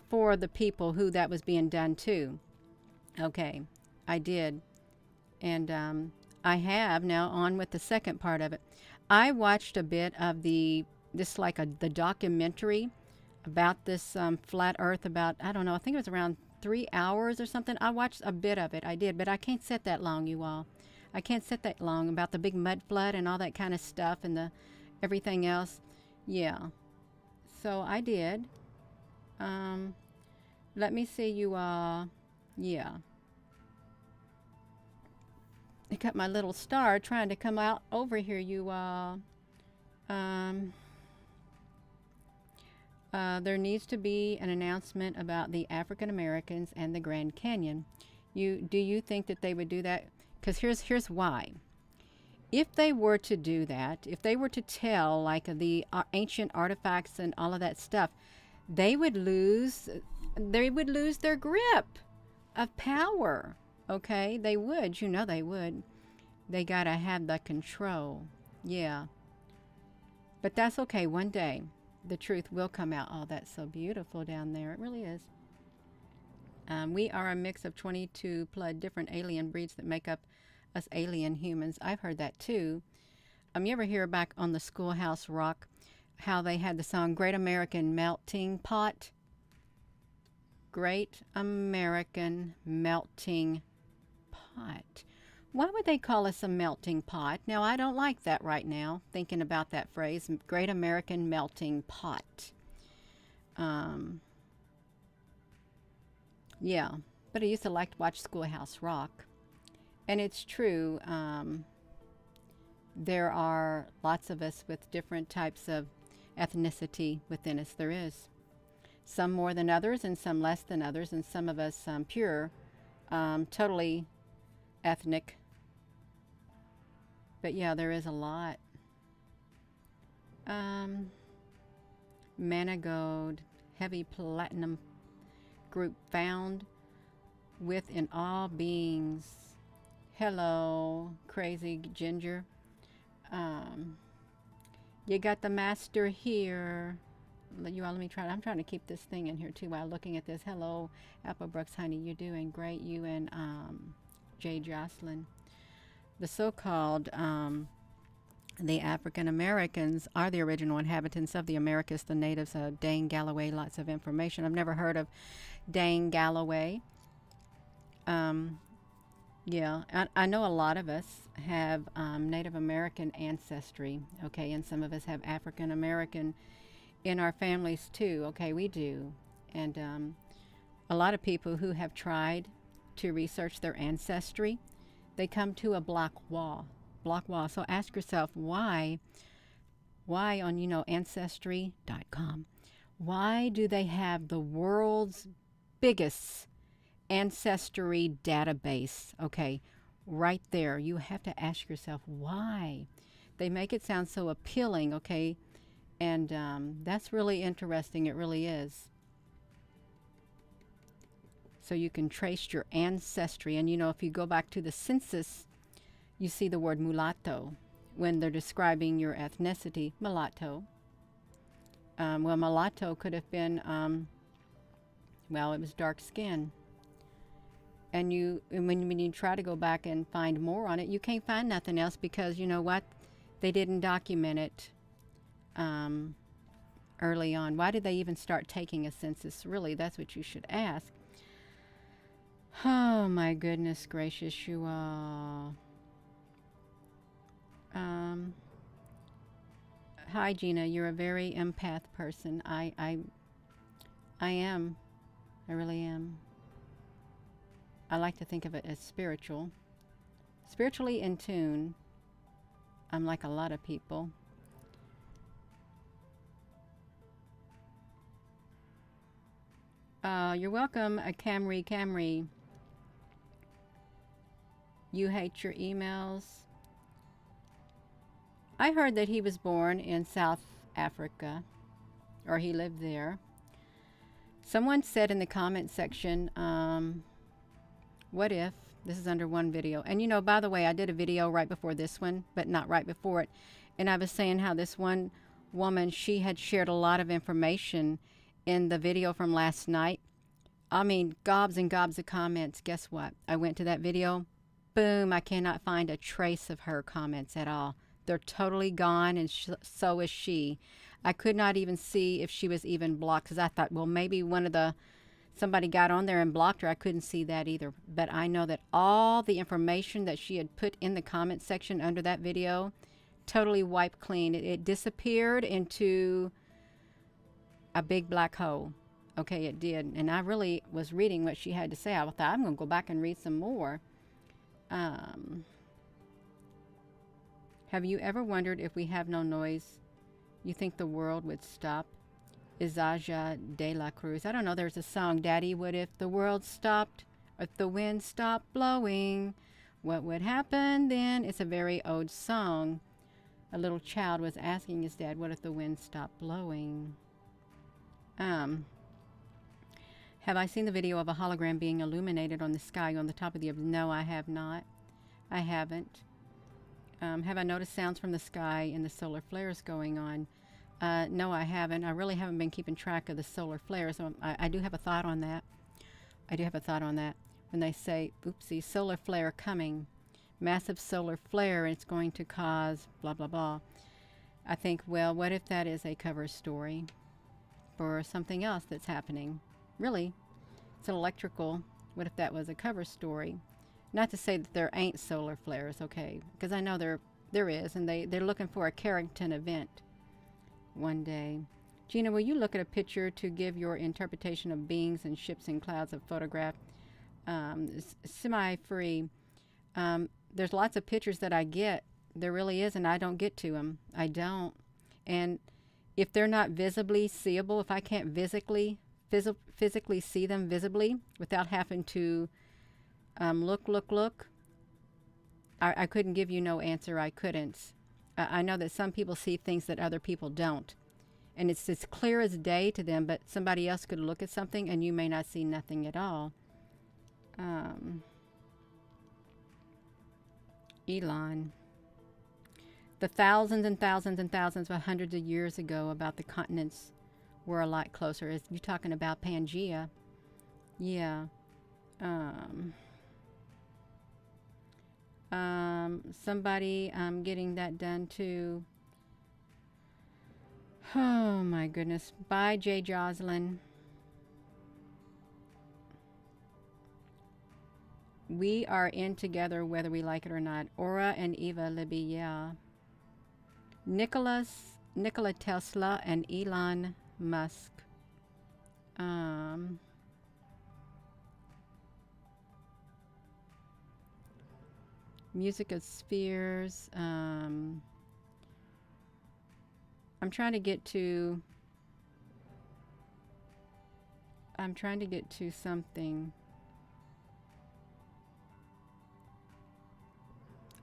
for the people who that was being done to. Okay, I did. And I have now on with the second part of it. I watched a bit of the documentary about this flat earth, about, I don't know, I think it was around 3 hours or something. I watched a bit of it. I did, but I can't sit that long, you all. I can't sit that long, about the big mud flood and all that kind of stuff and the everything else. Yeah. So I did. Let me see, you all. Yeah. I got my little star trying to come out over here, you all. There needs to be an announcement about the African Americans and the Grand Canyon. Do you think that they would do that? Because here's why. If they were to do that, if they were to tell like the ancient artifacts and all of that stuff, they would lose their grip of power. Okay, they would. They would. They gotta have the control. Yeah. But that's okay. One day, the truth will come out. Oh, that's so beautiful down there. It really is. We are a mix of 22 plus different alien breeds that make up us alien humans. I've heard that too. You ever hear back on the Schoolhouse Rock how they had the song Great American Melting Pot? Great American Melting Pot. Why would they call us a melting pot? Now, I don't like that right now, thinking about that phrase, Great American Melting Pot. Yeah, but I used to like to watch Schoolhouse Rock. And it's true, there are lots of us with different types of ethnicity within us. There is. Some more than others and some less than others, and some of us pure, totally ethnic. But yeah, there is a lot. Managode, heavy platinum group found within all beings. Hello, crazy ginger. You got the master here. You all, let me try. I'm trying to keep this thing in here too while looking at this. Hello, Applebrooks, honey. You're doing great. You and Jay Jocelyn. The so-called the African Americans are the original inhabitants of the Americas, the natives. Dane Galloway, lots of information. I've never heard of Dane Galloway. Yeah, I know a lot of us have Native American ancestry, okay, and some of us have African American in our families too, okay, we do. And a lot of people who have tried to research their ancestry, they come to a block wall. So ask yourself why on, ancestry.com, why do they have the world's biggest ancestry database? Okay, right there. You have to ask yourself why. They make it sound so appealing, okay? And that's really interesting. It really is. So you can trace your ancestry. And if you go back to the census, you see the word mulatto when they're describing your ethnicity, mulatto. Well, mulatto could have been, it was dark skin. And when you try to go back and find more on it, you can't find nothing else because you know what? They didn't document it early on. Why did they even start taking a census? Really, that's what you should ask. Oh my goodness gracious, you all. Hi Gina, you're a very empath person. I am. I really am. I like to think of it as spiritual. Spiritually in tune. I'm like a lot of people. You're welcome, Camry. You hate your emails. I heard that he was born in South Africa, or he lived there. Someone said in the comment section, what if, this is under one video, and by the way, I did a video right before this one, but not right before it, and I was saying how this one woman, she had shared a lot of information in the video from last night. I mean, gobs and gobs of comments. Guess what? I went to that video. Boom, I cannot find a trace of her comments at all. They're totally gone, and so is she. I could not even see if she was even blocked because I thought, well, maybe somebody got on there and blocked her. I couldn't see that either. But I know that all the information that she had put in the comment section under that video totally wiped clean. It disappeared into a big black hole. Okay, it did. And I really was reading what she had to say. I thought, I'm going to go back and read some more. Have you ever wondered if we have no noise, you think the world would stop? Izaja de la Cruz. I don't know, there's a song, Daddy, what if the world stopped? If the wind stopped blowing, what would happen then? It's a very old song. A little child was asking his dad, what if the wind stopped blowing? Have I seen the video of a hologram being illuminated on the sky on the top of the... No, I have not. I haven't. Have I noticed sounds from the sky and the solar flares going on? No, I haven't. I really haven't been keeping track of the solar flares. I do have a thought on that. When they say, oopsie, solar flare coming, massive solar flare, it's going to cause blah, blah, blah. I think, well, what if that is a cover story for something else that's happening? Really, it's electrical. What if that was a cover story? Not to say that there ain't solar flares, okay, because I know there is, and they're looking for a Carrington event one day. Gina, will you look at a picture to give your interpretation of beings and ships and clouds of photograph? Semi-free. There's lots of pictures that I get. There really is, and I don't get to them. I don't. And if they're not visibly seeable, if I can't physically see them visibly without having to look, I couldn't give you no answer. I couldn't. I know that some people see things that other people don't. And it's as clear as day to them, but somebody else could look at something and you may not see nothing at all. Elon. The thousands and thousands and thousands of hundreds of years ago about the continents were a lot closer. Is you talking about Pangea? Yeah. Somebody getting that done too. Oh my goodness. Bye, Jay Jocelyn. We are in together whether we like it or not. Aura and Eva Libby, yeah. Nikola Tesla and Elon Musk. Music of Spheres. I'm trying to get to something.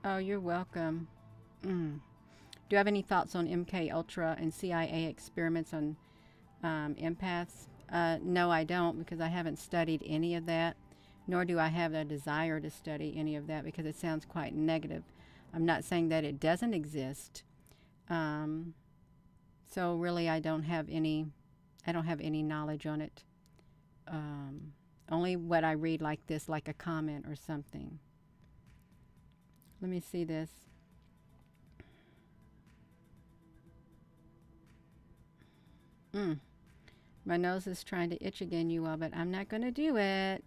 Oh, you're welcome. Do you have any thoughts on MK Ultra and CIA experiments on empaths? No, I don't, because I haven't studied any of that, nor do I have a desire to study any of that because it sounds quite negative. I'm not saying that it doesn't exist. So really, I don't have any knowledge on it. Only what I read like this, like a comment or something. Let me see this. My nose is trying to itch again, you all, but I'm not going to do it.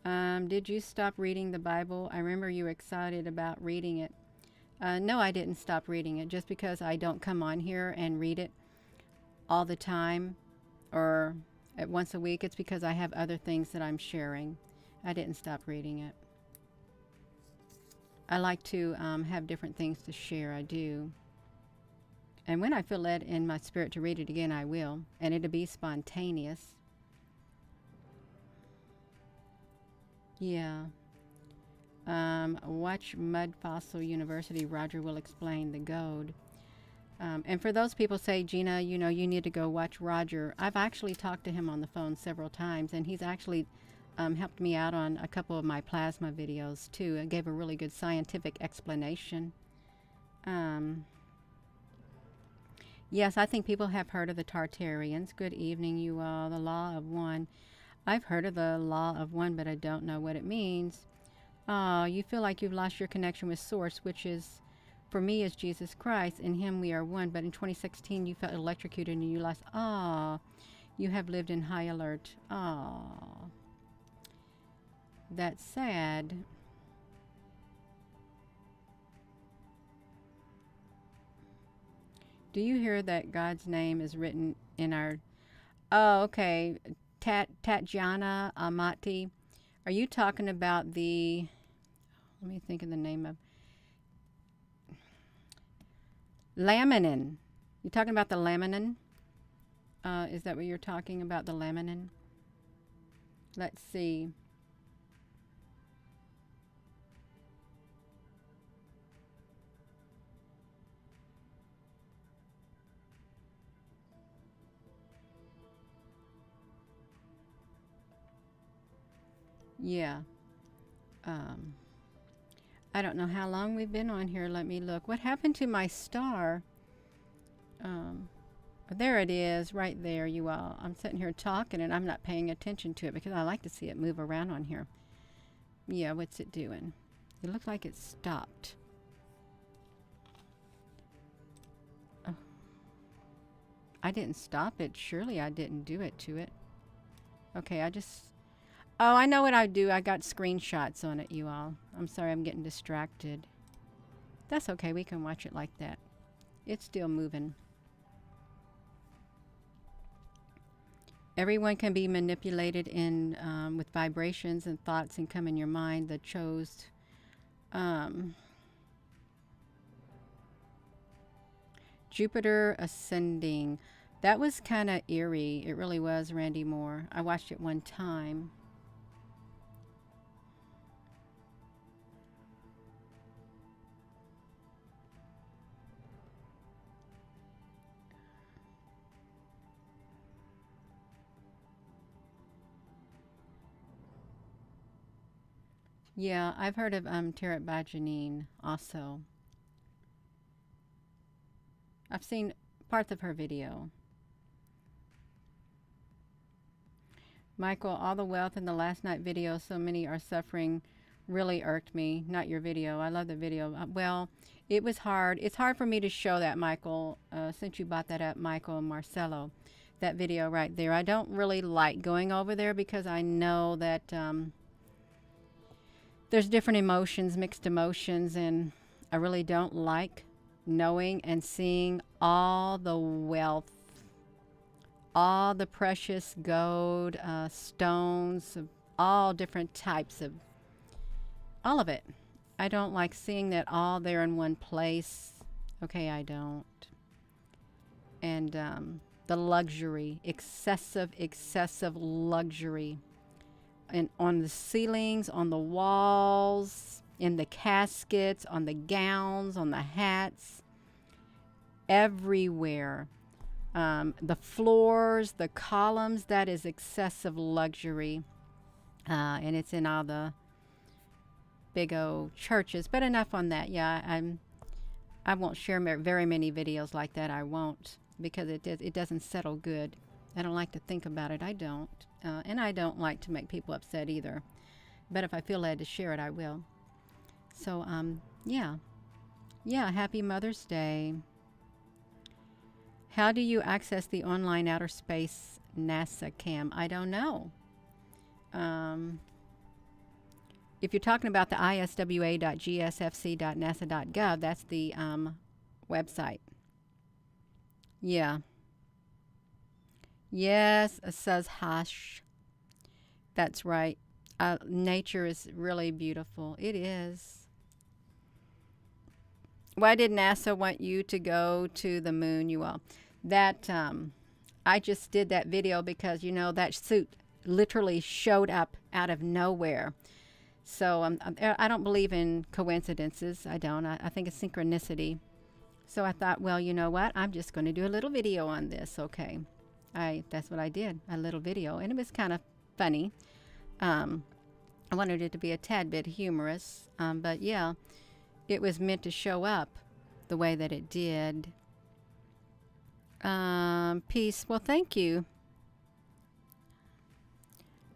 Did you stop reading the Bible? I remember you were excited about reading it. No, I didn't stop reading it. Just because I don't come on here and read it all the time or at once a week, it's because I have other things that I'm sharing. I didn't stop reading it. I like to have different things to share. I do. And when I feel led in my spirit to read it again, I will. And it'll be spontaneous. Yeah. Watch Mud Fossil University. Roger will explain the goad. And for those people say, Gina, you know, you need to go watch Roger. I've actually talked to him on the phone several times, and he's actually helped me out on a couple of my plasma videos, too. It gave a really good scientific explanation. Yes, I think people have heard of the Tartarians. Good evening, you all. The Law of One. I've heard of the Law of One, but I don't know what it means. You feel like you've lost your connection with Source, which is, for me, is Jesus Christ. In Him we are one. But in 2016, you felt electrocuted and you lost. You have lived in high alert. That's sad. Do you hear that God's name is written in our... Oh, okay. Tatjana Amati. Are you talking about the... Let me think of the name of... Laminin. You talking about the laminin? Is that what you're talking about, the laminin? Let's see. Yeah. I don't know how long we've been on here. Let me look. What happened to my star? There it is, right there, you all. I'm sitting here talking and I'm not paying attention to it because I like to see it move around on here. Yeah, what's it doing? It looks like it stopped. Oh. I didn't stop it. Surely I didn't do it to it. Okay, Oh, I know what I do. I got screenshots on it, you all. I'm sorry, I'm getting distracted. That's okay. We can watch it like that. It's still moving. Everyone can be manipulated in with vibrations and thoughts and come in your mind. The chose. Jupiter ascending. That was kind of eerie. It really was, Randy Moore. I watched it one time. Yeah, I've heard of Tarot by Janine also. I've seen parts of her video. Michael, all the wealth in the last night video, so many are suffering, really irked me. Not your video. I love the video. Well, it was hard. It's hard for me to show that, Michael, since you brought that up, Michael and Marcelo. That video right there. I don't really like going over there because I know that there's different emotions, mixed emotions, and I really don't like knowing and seeing all the wealth, all the precious gold, stones, all different types of, all of it. I don't like seeing that all there in one place. Okay, I don't. And the luxury, excessive luxury. And on the ceilings, on the walls, in the caskets, on the gowns, on the hats, everywhere. The floors, the columns, that is excessive luxury. And it's in all the big old churches. But enough on that. Yeah, I won't share very many videos like that. I won't, because it doesn't settle good. I don't like to think about it. I don't. And I don't like to make people upset either. But if I feel led to share it, I will. So, yeah. Yeah, happy Mother's Day. How do you access the online outer space NASA cam? I don't know. If you're talking about the iswa.gsfc.nasa.gov, that's the website. Yeah. Yes, it says hush. That's right. Nature is really beautiful. It is. Why did NASA want you to go to the moon, you all? That, I just did that video because, you know, that suit literally showed up out of nowhere. So I don't believe in coincidences. I don't. I think it's synchronicity. So I thought, well, you know what? I'm just going to do a little video on this. Okay. That's what I did, a little video. And it was kind of funny. I wanted it to be a tad bit humorous. But yeah, it was meant to show up the way that it did. Peace. Well, thank you.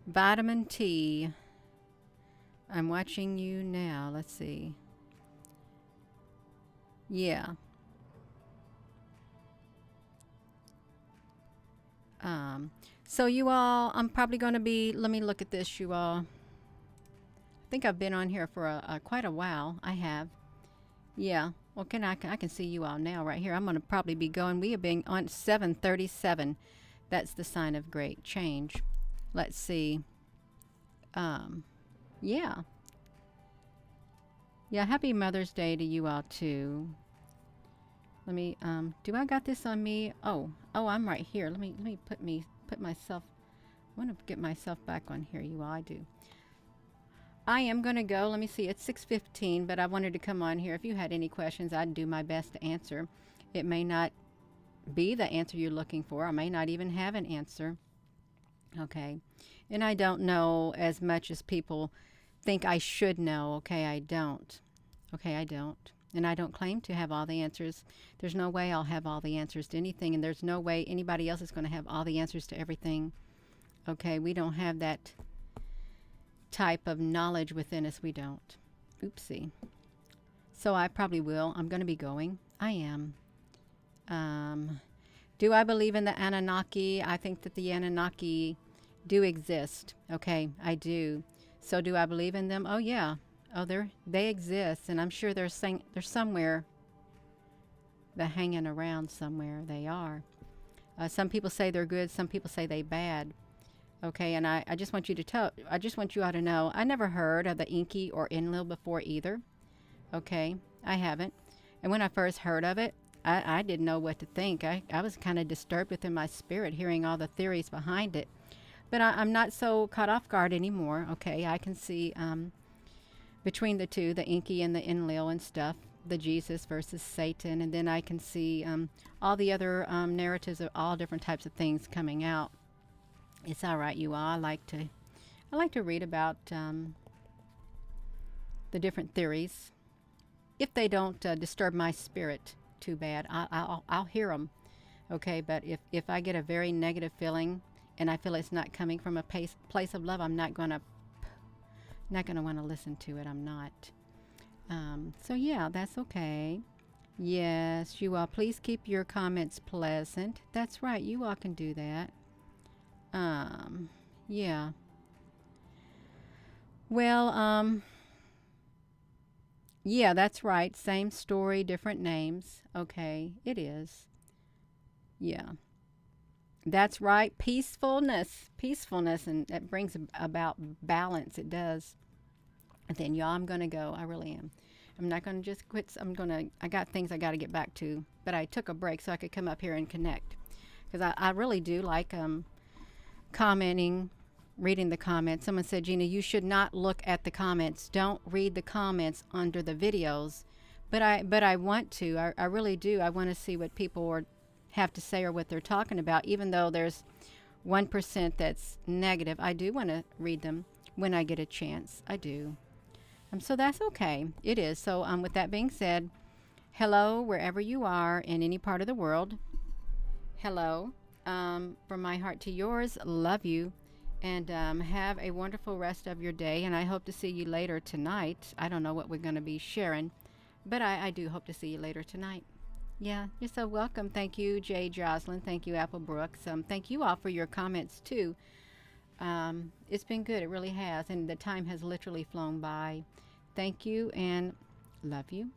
Vitamin T. I'm watching you now. Let's see. Yeah. So you all, I'm probably going to be, let me look at this, you all. I think I've been on here for quite a while. I have. Yeah. Well, I can see you all now right here. I'm going to probably be going. We are being on 7:37. That's the sign of great change. Let's see. Yeah. Yeah, happy Mother's Day to you all too. Let me do I got this on me? Oh, I'm right here. Let me put myself, I want to get myself back on here, you all. I do. I am going to go. Let me see. It's 6:15, but I wanted to come on here. If you had any questions, I'd do my best to answer. It may not be the answer you're looking for. I may not even have an answer. Okay. And I don't know as much as people think I should know. Okay, I don't. Okay, I don't. And I don't claim to have all the answers. There's no way I'll have all the answers to anything, and there's no way anybody else is going to have all the answers to everything. Okay, we don't have that type of knowledge within us. We don't. Oopsie. So I probably will. I'm going to be going. I am. Do I believe in the Anunnaki? I think that the Anunnaki do exist. Okay, I do. So do I believe in them? Oh yeah. Oh, they exist, and I'm sure they're somewhere. They're hanging around somewhere. They are. Some people say they're good. Some people say they bad. Okay, and I just want you to I just want you all to know, I never heard of the Inky or Enlil before either. Okay, I haven't. And when I first heard of it, I didn't know what to think. I was kind of disturbed within my spirit hearing all the theories behind it. But I'm not so caught off guard anymore. Okay, I can see between the two, the Inky and the Enlil and stuff, the Jesus versus Satan, and then I can see all the other narratives of all different types of things coming out. It's all right, you all. I like to read about the different theories. If they don't disturb my spirit too bad, I'll hear them. Okay, but if I get a very negative feeling and I feel it's not coming from a place of love, I'm not gonna want to listen to it. I'm not. So yeah, that's okay. Yes, you all. Please keep your comments pleasant. That's right. You all can do that. Yeah. Well, yeah, that's right. Same story, different names. Okay, it is. Yeah. That's right. Peacefulness, and that brings about balance. It does. And then, y'all, I'm going to go. I really am. I'm not going to just quit. I got things I got to get back to. But I took a break so I could come up here and connect. Because I really do like commenting, reading the comments. Someone said, Gina, you should not look at the comments. Don't read the comments under the videos. But I want to. I really do. I want to see what people have to say or what they're talking about. Even though there's 1% that's negative, I do want to read them when I get a chance. I do. So that's okay. It is. So with that being said, hello wherever you are in any part of the world. Hello. From my heart to yours, love you. And have a wonderful rest of your day. And I hope to see you later tonight. I don't know what we're going to be sharing, but I do hope to see you later tonight. Yeah, you're so welcome. Thank you, Jay Jocelyn. Thank you, Apple Brooks. Thank you all for your comments, too. It's been good. It really has. And the time has literally flown by. Thank you and love you.